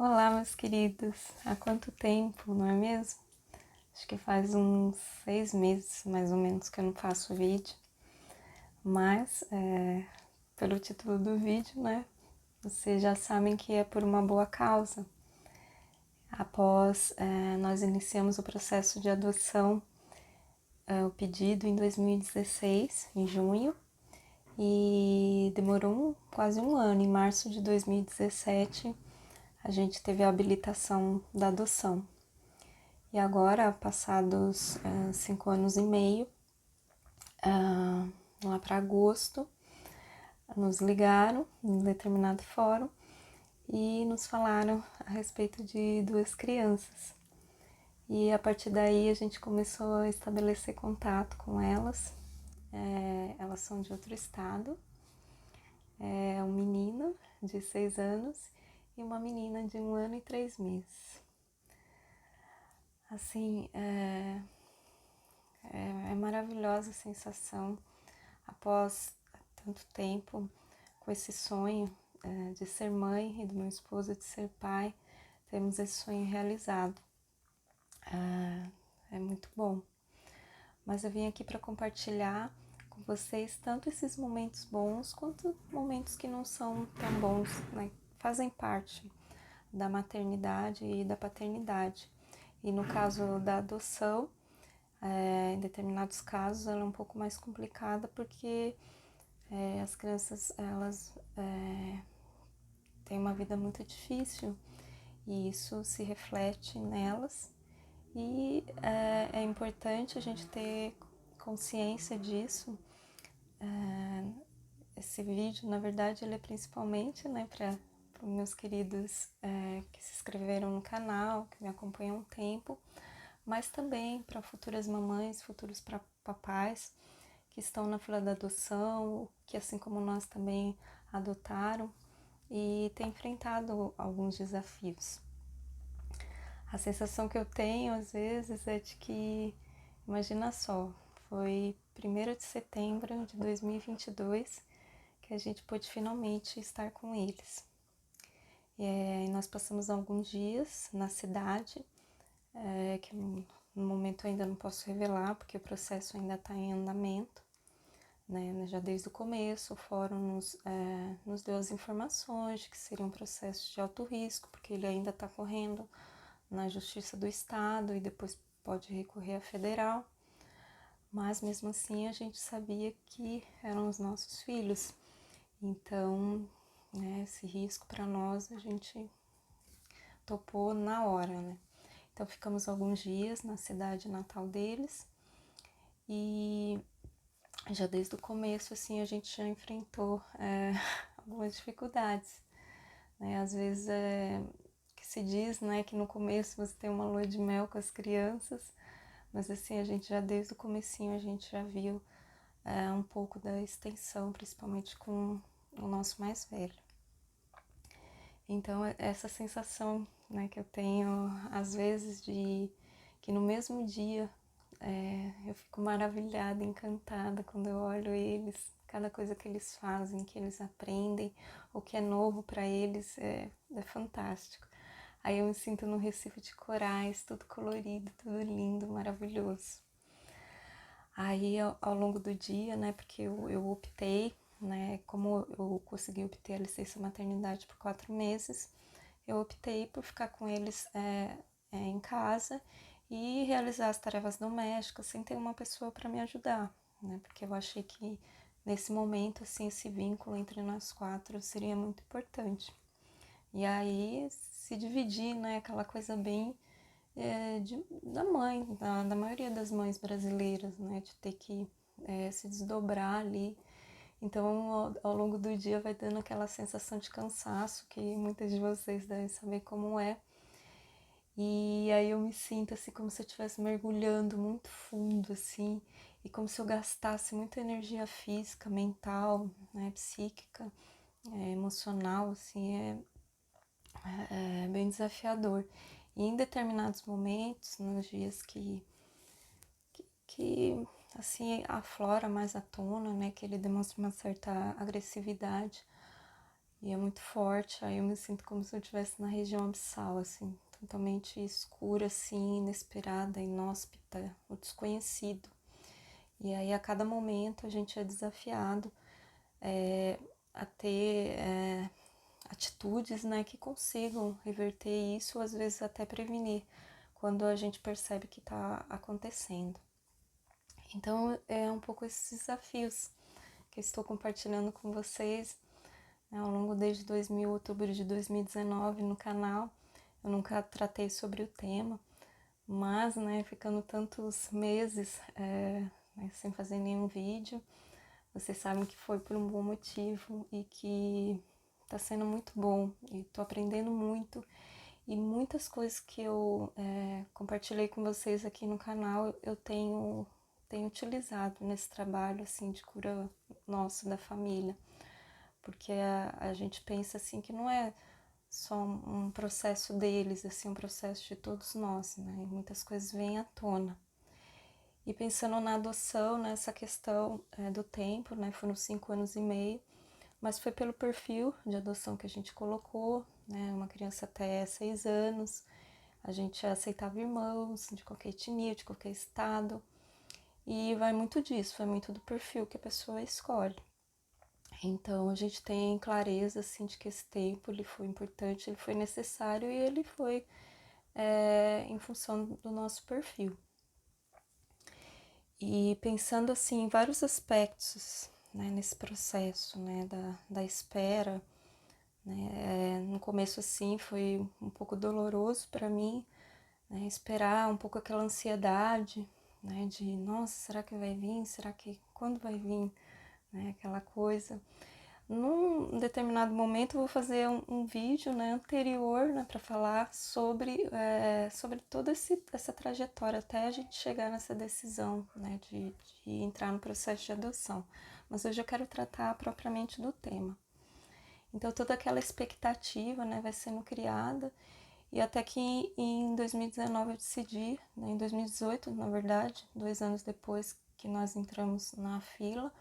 Olá, meus queridos. Há quanto tempo, não é mesmo? Acho que faz uns 6 meses, mais ou menos, que eu não faço vídeo. Mas, pelo título do vídeo, né? Vocês já sabem que é por uma boa causa. Após nós iniciamos o processo de adoção, o pedido em 2016, em junho. E demorou quase um ano. Em março de 2017, a gente teve a habilitação da adoção. E agora, passados 5 anos e meio, lá para agosto, nos ligaram em um determinado fórum e nos falaram a respeito de duas crianças. E a partir daí a gente começou a estabelecer contato com elas. Elas são de outro estado. É um menino de 6 anos e uma menina de 1 ano e 3 meses. Assim, é maravilhosa a sensação após tanto tempo com esse sonho de ser mãe e do meu esposo de ser pai, temos esse sonho realizado. É muito bom. Mas eu vim aqui para compartilhar com vocês tanto esses momentos bons quanto momentos que não são tão bons, né? Fazem parte da maternidade e da paternidade. E no caso da adoção, em determinados casos ela é um pouco mais complicada porque as crianças elas têm uma vida muito difícil e isso se reflete nelas e é importante a gente ter consciência disso. Esse vídeo, na verdade, ele é principalmente, né, para os meus queridos que se inscreveram no canal, que me acompanham há um tempo, mas também para futuras mamães, futuros papais que estão na fila da adoção, que assim como nós também adotaram e têm enfrentado alguns desafios. A sensação que eu tenho às vezes é de que, imagina só, foi 1º de setembro de 2022 que a gente pôde finalmente estar com eles. E nós passamos alguns dias na cidade, que no momento eu ainda não posso revelar, porque o processo ainda está em andamento. Né? Já desde o começo, o fórum nos deu as informações de que seria um processo de alto risco, porque ele ainda está correndo na Justiça do Estado e depois pode recorrer à federal. Mas mesmo assim a gente sabia que eram os nossos filhos. Então, né, esse risco para nós a gente topou na hora, né? Então ficamos alguns dias na cidade natal deles e já desde o começo, assim, a gente já enfrentou algumas dificuldades, né? Às vezes que se diz, né, que no começo você tem uma lua de mel com as crianças, mas assim, a gente já desde o comecinho a gente já viu um pouco da extensão, principalmente com o nosso mais velho. Então, essa sensação, né, que eu tenho às vezes de que no mesmo dia eu fico maravilhada, encantada quando eu olho eles, cada coisa que eles fazem, que eles aprendem, o que é novo para eles é fantástico. Aí eu me sinto no Recife de corais, tudo colorido, tudo lindo, maravilhoso. Aí ao longo do dia, né, porque eu optei, né, como eu consegui obter a licença maternidade por 4 meses, eu optei por ficar com eles em casa e realizar as tarefas domésticas sem ter uma pessoa para me ajudar, né, porque eu achei que nesse momento, assim, esse vínculo entre nós 4 seria muito importante. E aí se dividir, né, aquela coisa bem da mãe, da maioria das mães brasileiras, né, de ter que se desdobrar ali. Então, ao longo do dia vai dando aquela sensação de cansaço que muitas de vocês devem saber como é. E aí eu me sinto assim como se eu estivesse mergulhando muito fundo, assim, e como se eu gastasse muita energia física, mental, né, psíquica, emocional, assim, é bem desafiador. E em determinados momentos, nos dias que assim aflora mais à tona, né, que ele demonstra uma certa agressividade, e é muito forte, aí eu me sinto como se eu estivesse na região abissal, assim, totalmente escura, assim, inesperada, inóspita, o desconhecido. E aí a cada momento a gente é desafiado a ter atitudes, né, que consigam reverter isso, ou às vezes até prevenir, quando a gente percebe que está acontecendo. Então é um pouco esses desafios que eu estou compartilhando com vocês, né, ao longo desde outubro de 2019 no canal. Eu nunca tratei sobre o tema, mas, né, ficando tantos meses né, sem fazer nenhum vídeo, vocês sabem que foi por um bom motivo e que tá sendo muito bom e tô aprendendo muito. E muitas coisas que eu compartilhei com vocês aqui no canal eu tenho utilizado nesse trabalho assim de cura nosso da família, porque a gente pensa assim que não é só um processo deles, assim, um processo de todos nós, né? E muitas coisas vêm à tona. E pensando na adoção, nessa questão do tempo, né? Foram 5 anos e meio, mas foi pelo perfil de adoção que a gente colocou, né? Uma criança até 6 anos, a gente aceitava irmãos de qualquer etnia, de qualquer estado, e vai muito disso, vai muito do perfil que a pessoa escolhe. Então a gente tem clareza assim de que esse tempo ele foi importante, ele foi necessário e ele foi em função do nosso perfil. E pensando assim em vários aspectos, né, nesse processo, né, da espera, né, no começo assim foi um pouco doloroso para mim, né, esperar um pouco aquela ansiedade, né, de nossa, será que vai vir? Será que quando vai vir? Né, aquela coisa. Num determinado momento eu vou fazer um vídeo, né, anterior, né, para falar sobre toda essa trajetória até a gente chegar nessa decisão, né, de entrar no processo de adoção. Mas hoje eu quero tratar propriamente do tema. Então toda aquela expectativa, né, vai sendo criada e até que em 2019 eu decidi, né, em 2018 na verdade, 2 anos depois que nós entramos na fila,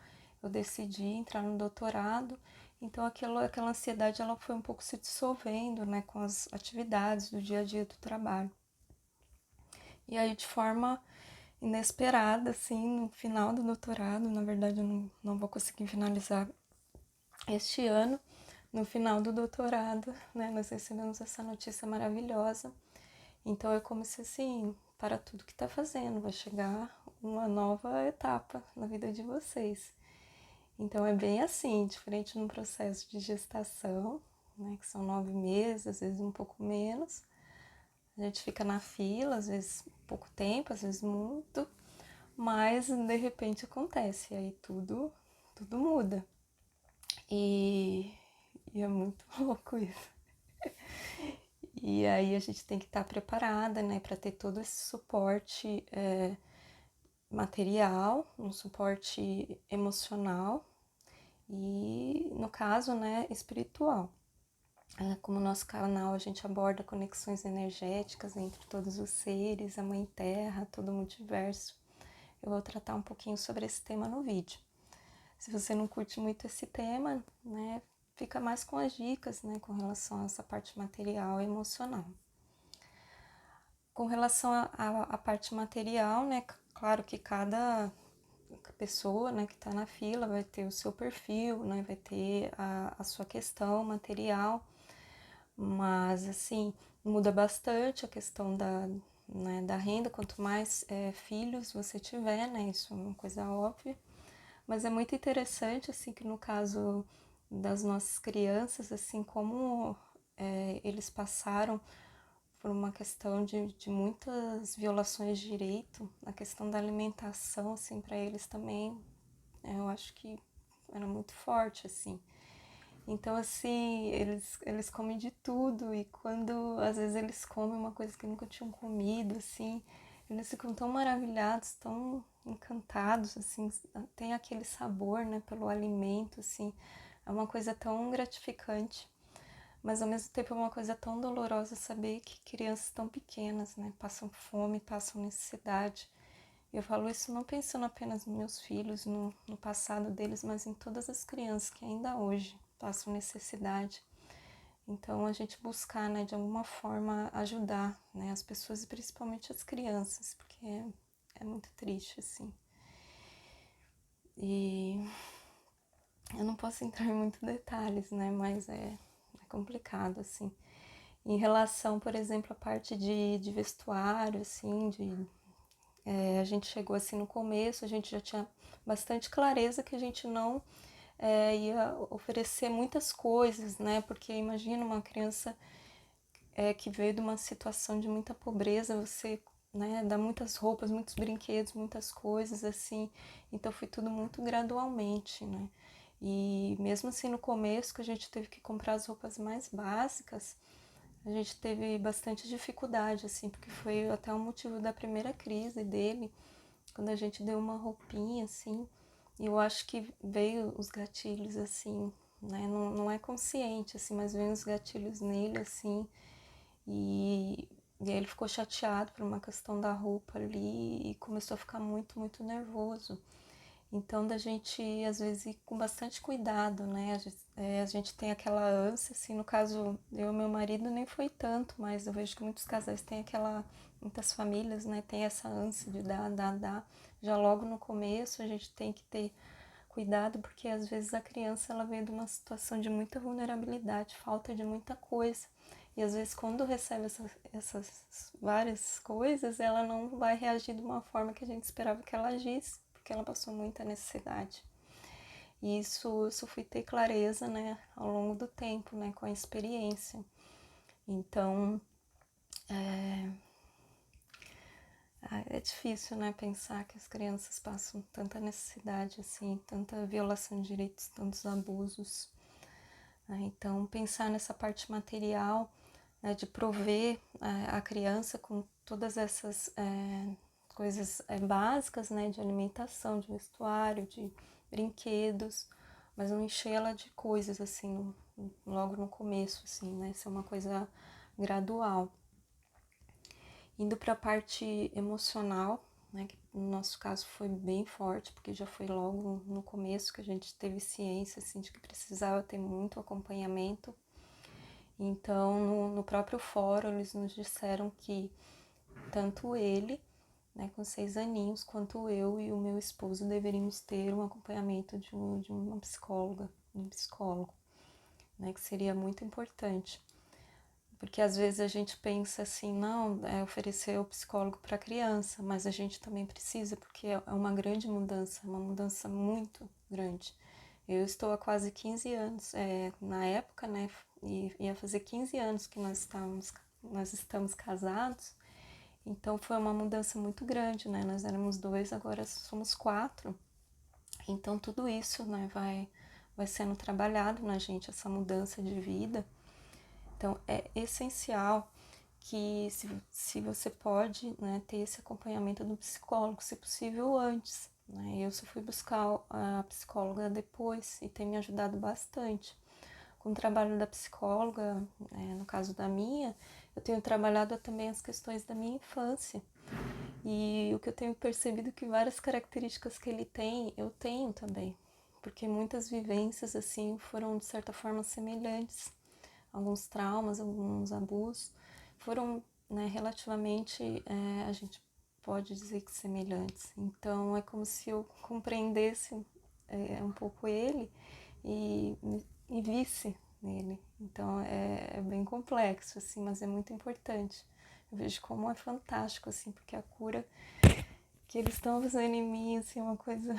eu decidi entrar no doutorado. Então aquela ansiedade ela foi um pouco se dissolvendo, né, com as atividades do dia a dia do trabalho. E aí de forma inesperada, assim, no final do doutorado, na verdade eu não vou conseguir finalizar este ano, no final do doutorado, né, nós recebemos essa notícia maravilhosa. Então é como se assim, para tudo que está fazendo, vai chegar uma nova etapa na vida de vocês. Então é bem assim, diferente no processo de gestação, né, que são 9 meses, às vezes um pouco menos. A gente fica na fila, às vezes pouco tempo, às vezes muito, mas de repente acontece, e aí tudo muda. E é muito louco isso. E aí a gente tem que estar preparada, né, para ter todo esse suporte material, um suporte emocional e, no caso, né, espiritual. Como no nosso canal a gente aborda conexões energéticas entre todos os seres, a Mãe Terra, todo o multiverso, eu vou tratar um pouquinho sobre esse tema no vídeo. Se você não curte muito esse tema, né, fica mais com as dicas, né, com relação a essa parte material e emocional. Com relação à parte material, né, claro que cada pessoa, né, que está na fila vai ter o seu perfil, né, vai ter a sua questão material, mas assim, muda bastante a questão né, da renda, quanto mais filhos você tiver, né, isso é uma coisa óbvia, mas é muito interessante, assim, que no caso das nossas crianças, assim, como eles passaram por uma questão de muitas violações de direito, a questão da alimentação, assim, para eles também, eu acho que era muito forte, assim. Então, assim, eles comem de tudo e quando, às vezes, eles comem uma coisa que nunca tinham comido, assim, eles ficam tão maravilhados, tão encantados, assim, tem aquele sabor, né, pelo alimento, assim, é uma coisa tão gratificante. Mas ao mesmo tempo é uma coisa tão dolorosa saber que crianças tão pequenas, né, passam fome, passam necessidade. Eu falo isso não pensando apenas nos meus filhos, no passado deles, mas em todas as crianças que ainda hoje passam necessidade. Então, a gente buscar, né, de alguma forma ajudar, né, as pessoas e principalmente as crianças, porque é muito triste, assim. E eu não posso entrar em muitos detalhes, né, mas é complicado, assim. Em relação, por exemplo, à parte de vestuário, assim, a gente chegou assim no começo, a gente já tinha bastante clareza que a gente não ia oferecer muitas coisas, né? Porque imagina uma criança que veio de uma situação de muita pobreza, você, né, dá muitas roupas, muitos brinquedos, muitas coisas, assim. Então foi tudo muito gradualmente, né? E mesmo assim no começo, que a gente teve que comprar as roupas mais básicas, a gente teve bastante dificuldade, assim, porque foi até o motivo da primeira crise dele, quando a gente deu uma roupinha, assim, e eu acho que veio os gatilhos, assim, né, não é consciente, assim, mas veio os gatilhos nele, assim, e aí ele ficou chateado por uma questão da roupa ali e começou a ficar muito, muito nervoso. Então, da gente, às vezes, ir com bastante cuidado, né? A gente tem aquela ânsia, assim, no caso, eu e meu marido nem foi tanto, mas eu vejo que muitos casais têm muitas famílias, né, tem essa ânsia de dar. Já logo no começo, a gente tem que ter cuidado, porque às vezes a criança, ela vem de uma situação de muita vulnerabilidade, falta de muita coisa. E às vezes, quando recebe essas várias coisas, ela não vai reagir de uma forma que a gente esperava que ela agisse, porque ela passou muita necessidade. E isso fui ter clareza, né, ao longo do tempo, né, com a experiência. Então, é difícil, né, pensar que as crianças passam tanta necessidade, assim, tanta violação de direitos, tantos abusos. Né? Então, pensar nessa parte material, né, de prover a criança com todas essas coisas básicas, né, de alimentação, de vestuário, de brinquedos, mas não encher ela de coisas, assim, logo no começo, assim, né, ser uma coisa gradual. Indo para a parte emocional, né, que no nosso caso foi bem forte, porque já foi logo no começo que a gente teve ciência, assim, de que precisava ter muito acompanhamento. Então, no próprio fórum, eles nos disseram que tanto ele, né, com 6 aninhos, quanto eu e o meu esposo deveríamos ter um acompanhamento de uma psicóloga, um psicólogo, né, que seria muito importante. Porque às vezes a gente pensa assim, não, oferecer o psicólogo para a criança, mas a gente também precisa, porque é uma grande mudança, uma mudança muito grande. Eu estou há quase 15 anos, na época, né, ia fazer 15 anos que nós estamos casados, então foi uma mudança muito grande, né, nós éramos 2, agora somos 4, então tudo isso, né, vai sendo trabalhado na gente, essa mudança de vida. Então, é essencial que se você pode, né, ter esse acompanhamento do psicólogo, se possível antes. Né? Eu só fui buscar a psicóloga depois e tem me ajudado bastante. Com o trabalho da psicóloga, no caso da minha, eu tenho trabalhado também as questões da minha infância. E o que eu tenho percebido é que várias características que ele tem, eu tenho também. Porque muitas vivências, assim, foram de certa forma semelhantes. Alguns traumas, alguns abusos, foram, né, relativamente, a gente pode dizer que semelhantes. Então, é como se eu compreendesse um pouco ele e visse nele. Então, é bem complexo, assim, mas é muito importante. Eu vejo como é fantástico, assim, porque a cura que eles estão fazendo em mim, assim, é uma coisa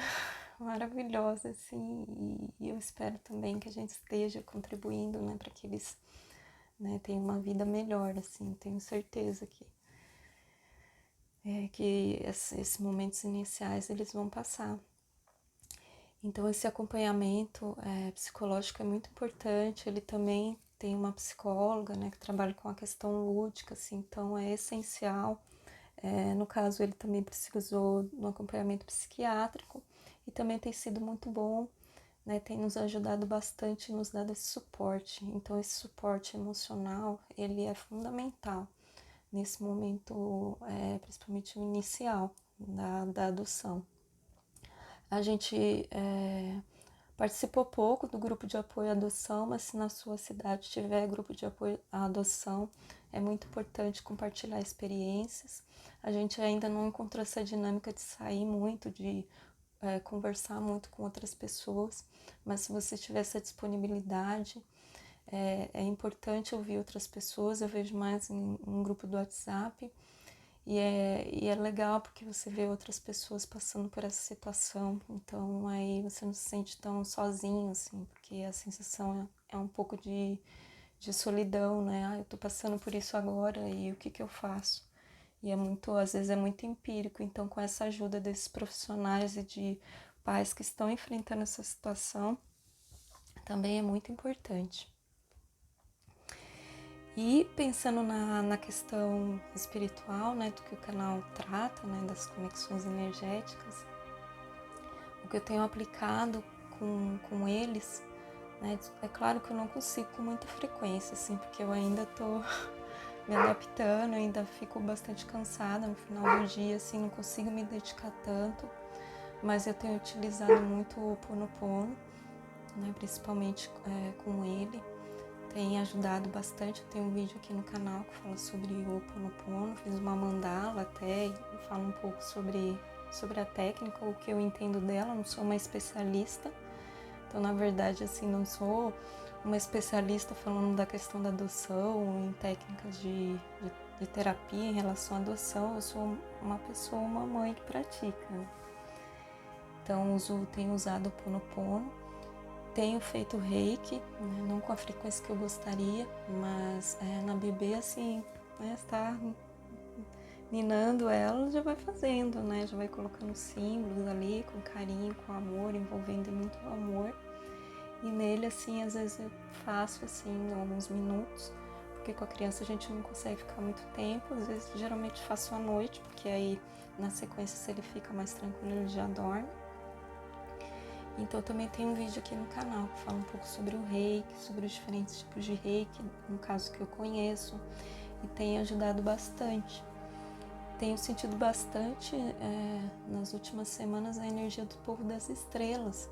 maravilhosa, assim, e eu espero também que a gente esteja contribuindo, né, para que eles, né, tenham uma vida melhor, assim, tenho certeza que esses momentos iniciais eles vão passar. Então esse acompanhamento psicológico é muito importante, ele também tem uma psicóloga, né, que trabalha com a questão lúdica, assim, então é essencial. No caso, ele também precisou de um acompanhamento psiquiátrico e também tem sido muito bom, né? Tem nos ajudado bastante, nos dado esse suporte. Então, esse suporte emocional, ele é fundamental nesse momento, principalmente o inicial da adoção. A gente Participou pouco do grupo de apoio à adoção, mas se na sua cidade tiver grupo de apoio à adoção, é muito importante compartilhar experiências. A gente ainda não encontrou essa dinâmica de sair muito, de conversar muito com outras pessoas, mas se você tiver essa disponibilidade, é importante ouvir outras pessoas. Eu vejo mais em um grupo do WhatsApp, e é legal porque você vê outras pessoas passando por essa situação, então aí você não se sente tão sozinho, assim, porque a sensação é um pouco de solidão, né? Eu tô passando por isso agora e o que eu faço? E às vezes é muito empírico, então com essa ajuda desses profissionais e de pais que estão enfrentando essa situação, também é muito importante. E pensando na questão espiritual, né, do que o canal trata, né, das conexões energéticas, o que eu tenho aplicado com eles, né, é claro que eu não consigo com muita frequência, assim, porque eu ainda tô me adaptando, ainda fico bastante cansada no final do dia, assim, não consigo me dedicar tanto, mas eu tenho utilizado muito o Ho'oponopono, né, principalmente com ele. Tem ajudado bastante. Eu tenho um vídeo aqui no canal que fala sobre o Ho'oponopono, fiz uma mandala até e falo um pouco sobre a técnica, o que eu entendo dela. Não sou uma especialista, então na verdade assim, não sou uma especialista falando da questão da adoção, em técnicas de terapia em relação à adoção. Eu sou uma pessoa, uma mãe que pratica, né? Então tenho usado o Ho'oponopono. Tenho feito reiki, né, não com a frequência que eu gostaria, mas na bebê, assim, né, está ninando ela, já vai fazendo, né, já vai colocando símbolos ali, com carinho, com amor, envolvendo muito amor. E nele, assim, às vezes eu faço, assim, alguns minutos, porque com a criança a gente não consegue ficar muito tempo, às vezes geralmente faço à noite, porque aí na sequência, se ele fica mais tranquilo, ele já dorme. Então também tem um vídeo aqui no canal que fala um pouco sobre o reiki, sobre os diferentes tipos de reiki, no caso que eu conheço, e tem ajudado bastante. Tenho sentido bastante nas últimas semanas a energia do povo das estrelas.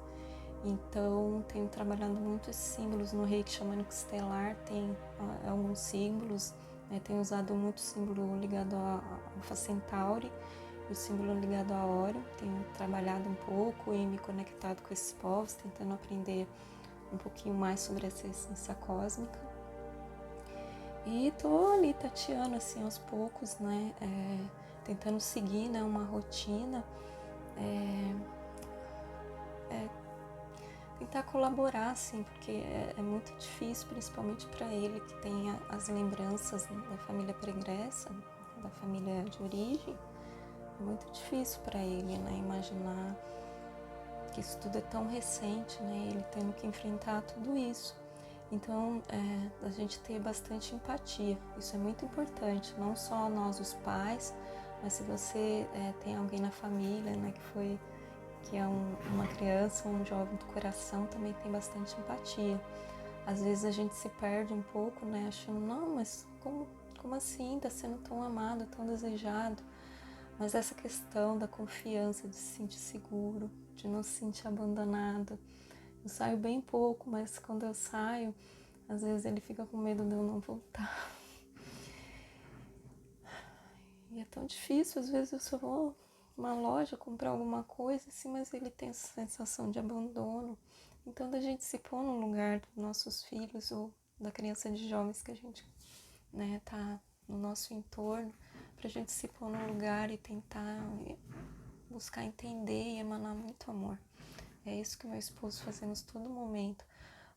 Então tenho trabalhado muito esses símbolos no reiki xamânico estelar, tem alguns símbolos, tenho usado muito símbolo ligado a Alpha Centauri, o símbolo ligado a Órion. Tenho trabalhado um pouco e me conectado com esses povos, tentando aprender um pouquinho mais sobre essa essência cósmica. E tô ali tateando assim aos poucos, né, tentando seguir, né, uma rotina, tentar colaborar, assim, porque é muito difícil, principalmente para ele que tem as lembranças da família pregressa, da família de origem. É muito difícil para ele, né, imaginar que isso tudo é tão recente, né, ele tendo que enfrentar tudo isso. Então, a gente ter bastante empatia, isso é muito importante, não só nós os pais, mas se você tem alguém na família, né, que é uma criança, um jovem do coração, também tem bastante empatia. Às vezes a gente se perde um pouco, né, achando, não, mas como assim, tá sendo tão amado, tão desejado? Mas essa questão da confiança, de se sentir seguro, de não se sentir abandonado. Eu saio bem pouco, mas quando eu saio, às vezes ele fica com medo de eu não voltar. E é tão difícil, às vezes eu só vou numa loja comprar alguma coisa, assim, mas ele tem essa sensação de abandono. Então, da gente se pôr no lugar dos nossos filhos ou da criança de jovens que a gente, né, tá no nosso entorno, pra gente se pôr no lugar e tentar buscar entender e emanar muito amor. É isso que meu esposo fazemos todo momento.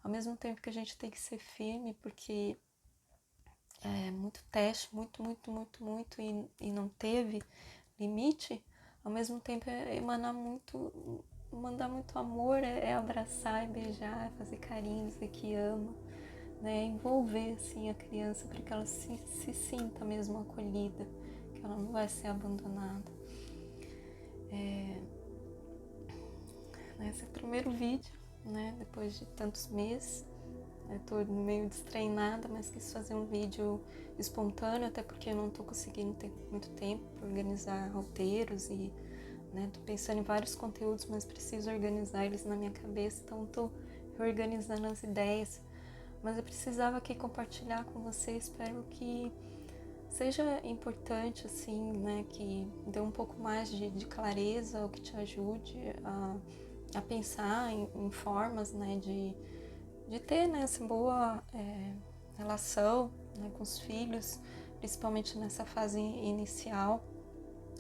Ao mesmo tempo que a gente tem que ser firme, porque é muito teste, muito, e não teve limite, ao mesmo tempo é emanar muito, mandar muito amor, é abraçar, é beijar, é fazer carinho, dizer que ama, né? Envolver assim a criança para que ela se sinta mesmo acolhida, que ela não vai ser abandonada. Esse é o primeiro vídeo, né? Depois de tantos meses. Eu tô meio destreinada, mas quis fazer um vídeo espontâneo, até porque eu não tô conseguindo ter muito tempo para organizar roteiros e né? Tô pensando em vários conteúdos, mas preciso organizar eles na minha cabeça, então tô reorganizando as ideias. Mas eu precisava aqui compartilhar com você, espero que seja importante, assim, né? Que dê um pouco mais de clareza, ou que te ajude a pensar em formas, né? De ter, né, essa boa relação, né, com os filhos, principalmente nessa fase inicial.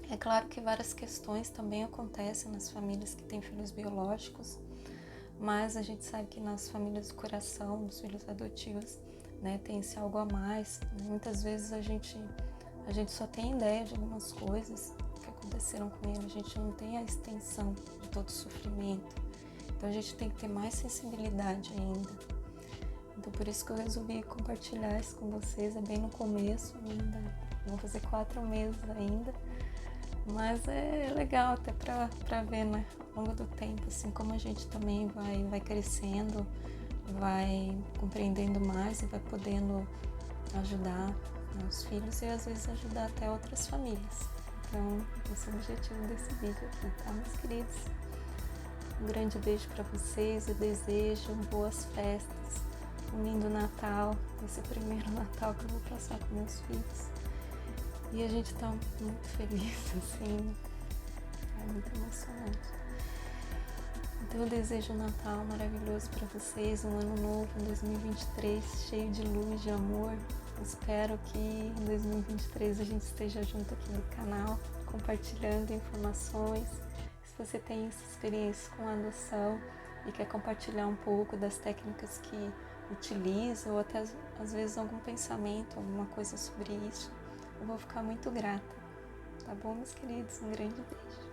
É claro que várias questões também acontecem nas famílias que têm filhos biológicos, mas a gente sabe que nas famílias do coração, nos filhos adotivos, né, tem esse algo a mais. Muitas vezes a gente só tem ideia de algumas coisas que aconteceram com ele, a gente não tem a extensão de todo o sofrimento. Então a gente tem que ter mais sensibilidade ainda. Então por isso que eu resolvi compartilhar isso com vocês, é bem no começo ainda, vão fazer 4 meses ainda, mas é legal até pra ver, né, ao longo do tempo, assim, como a gente também vai crescendo, vai compreendendo mais e vai podendo ajudar, né, os filhos e às vezes ajudar até outras famílias. Então esse é o objetivo desse vídeo aqui, tá, meus queridos? Um grande beijo para vocês, eu desejo boas festas, um lindo Natal, esse primeiro Natal que eu vou passar com meus filhos. E a gente tá muito feliz, assim, é muito emocionante. Então eu desejo um Natal maravilhoso para vocês, um ano novo, um 2023 cheio de luz, de amor. Espero que em 2023 a gente esteja junto aqui no canal, compartilhando informações. Se você tem essa experiência com a adoção e quer compartilhar um pouco das técnicas que utiliza, ou até às vezes algum pensamento, alguma coisa sobre isso, eu vou ficar muito grata. Tá bom, meus queridos? Um grande beijo.